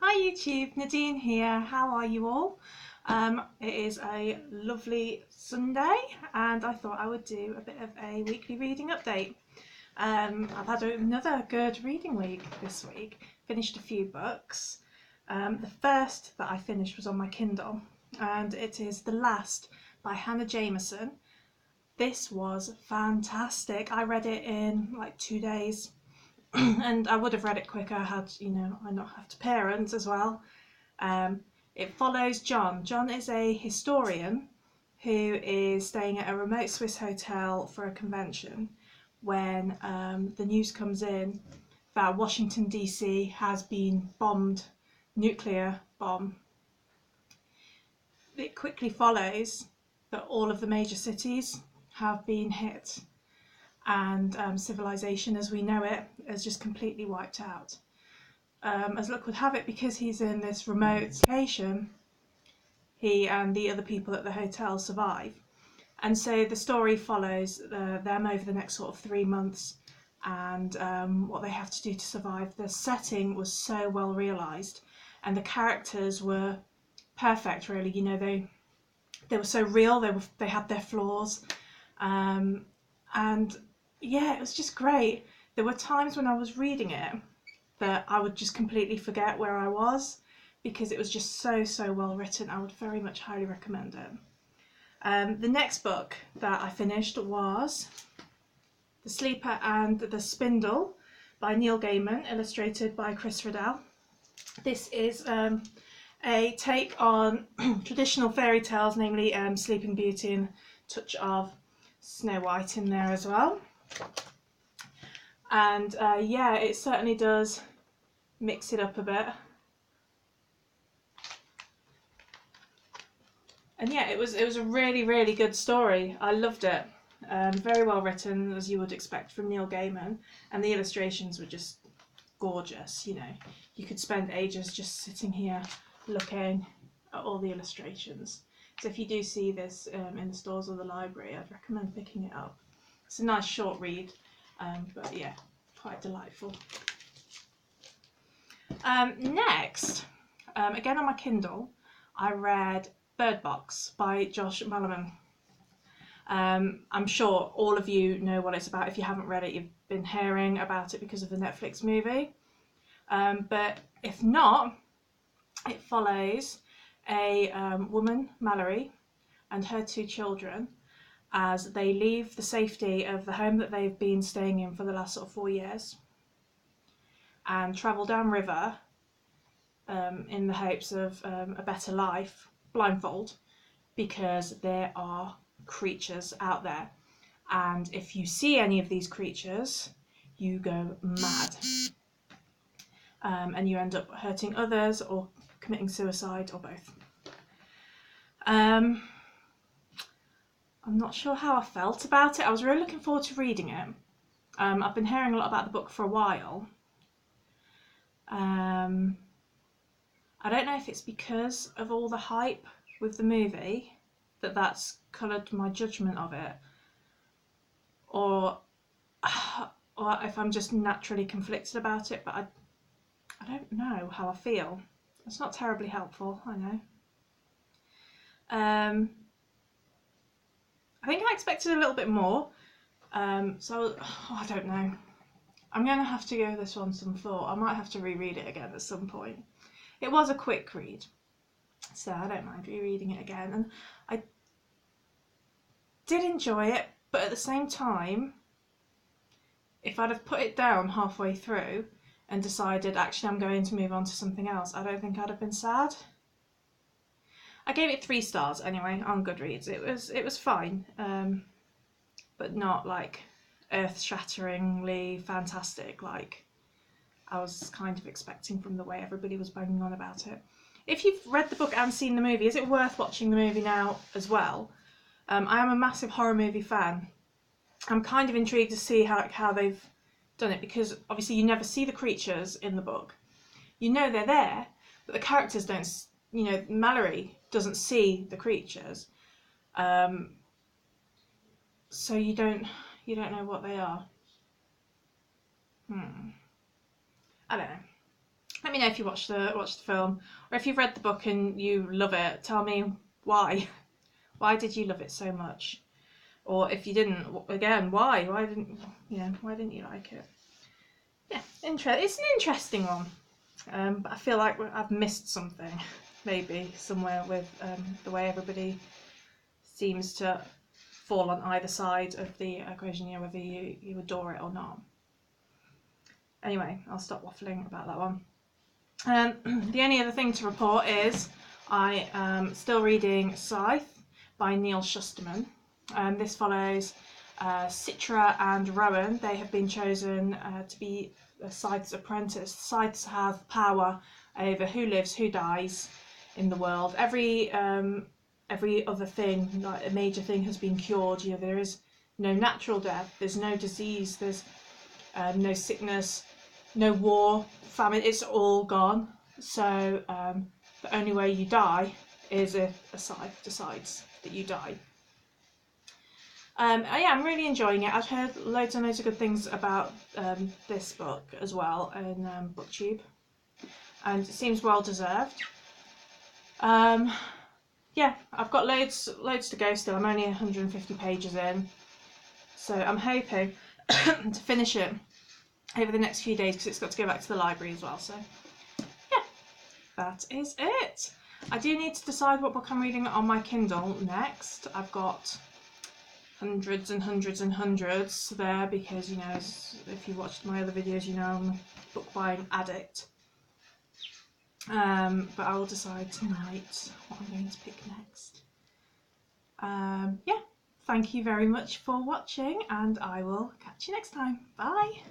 Hi YouTube, Nadine here. How are you all? It is a lovely Sunday and I thought I would do a bit of a weekly reading update. I've had another good reading week this week, finished a few books. The first that I finished was on my Kindle and it is The Last by Hannah Jameson. This was fantastic. I read it in like 2 days. And I would have read it quicker had, I not have to parent as well. Um, it follows John. John is a historian who is staying at a remote Swiss hotel for a convention when the news comes in that Washington DC has been bombed, nuclear bomb. It quickly follows that all of the major cities have been hit and civilization as we know it is just completely wiped out. As luck would have it, because he's in this remote location, he and the other people at the hotel survive. And so the story follows them over the next sort of 3 months and what they have to do to survive. The setting was so well realised and the characters were perfect, really. They were so real, they had their flaws. And yeah, it was just great. There were times when I was reading it that I would just completely forget where I was because it was just so well written. I would very much highly recommend it. The next book that I finished was The Sleeper and the Spindle by Neil Gaiman, illustrated by Chris Riddell. This is a take on traditional fairy tales, namely Sleeping Beauty and a touch of Snow White in there as well. And yeah, it certainly does mix it up a bit. And yeah, it was a really good story. I loved it. Very well written, as you would expect from Neil Gaiman, and the illustrations were just gorgeous. You could spend ages just sitting here looking at all the illustrations. So if you do see this in the stores or the library, I'd recommend picking it up. It's a nice short read, but yeah, quite delightful. Next, again on my Kindle, I read Bird Box by Josh Malerman. I'm sure all of you know what it's about. If you haven't read it, you've been hearing about it because of the Netflix movie. But if not, it follows a woman, Mallory, and her 2 children as they leave the safety of the home that they've been staying in for the last sort of 4 years and travel downriver in the hopes of a better life, blindfold, because there are creatures out there. And if you see any of these creatures, you go mad. And you end up hurting others or committing suicide or both. I'm not sure how I felt about it. I was really looking forward to reading it. I've been hearing a lot about the book for a while. I don't know if it's because of all the hype with the movie that's coloured my judgment of it, or if I'm just naturally conflicted about it, but I don't know how I feel. It's not terribly helpful, I know. I think I expected a little bit more, so I don't know. I'm going to have to give this one some thought. I might have to reread it again at some point. It was a quick read, so I don't mind rereading it again. And I did enjoy it, but at the same time, if I'd have put it down halfway through and decided actually I'm going to move on to something else, I don't think I'd have been sad. I gave it 3 stars anyway on Goodreads. It was fine, but not like earth-shatteringly fantastic like I was kind of expecting from the way everybody was banging on about it. If you've read the book and seen the movie, is it worth watching the movie now as well? I am a massive horror movie fan. I'm kind of intrigued to see how they've done it, because obviously you never see the creatures in the book. You know they're there, but the characters don't. Mallory doesn't see the creatures, so you don't know what they are. I don't know. Let me know if you watched the film, or if you've read the book and you love it. Tell me why. Why did you love it so much? Or if you didn't, again, why? Why didn't you like it? Yeah, it's an interesting one. But I feel like I've missed something, maybe somewhere with the way everybody seems to fall on either side of the equation. Whether you adore it or not. Anyway, I'll stop waffling about that one. The only other thing to report is I am still reading Scythe by Neal Shusterman. This follows Citra and Rowan. They have been chosen to be Scythe's apprentice. Scythes have power over who lives, who dies in the world. Every other thing, like a major thing, has been cured. There is no natural death. There's no disease. There's no sickness, no war, famine. It's all gone. So the only way you die is if a Scythe decides that you die. Yeah, I'm really enjoying it. I've heard loads and loads of good things about this book as well in BookTube, and it seems well deserved. Yeah, I've got loads to go still. I'm only 150 pages in, so I'm hoping to finish it over the next few days because it's got to go back to the library as well. So yeah, that is it. I do need to decide what book I'm reading on my Kindle next. I've got hundreds and hundreds and hundreds there because, if you watched my other videos, I'm a book buying addict. But I will decide tonight what I'm going to pick next. Yeah, thank you very much for watching, and I will catch you next time. Bye!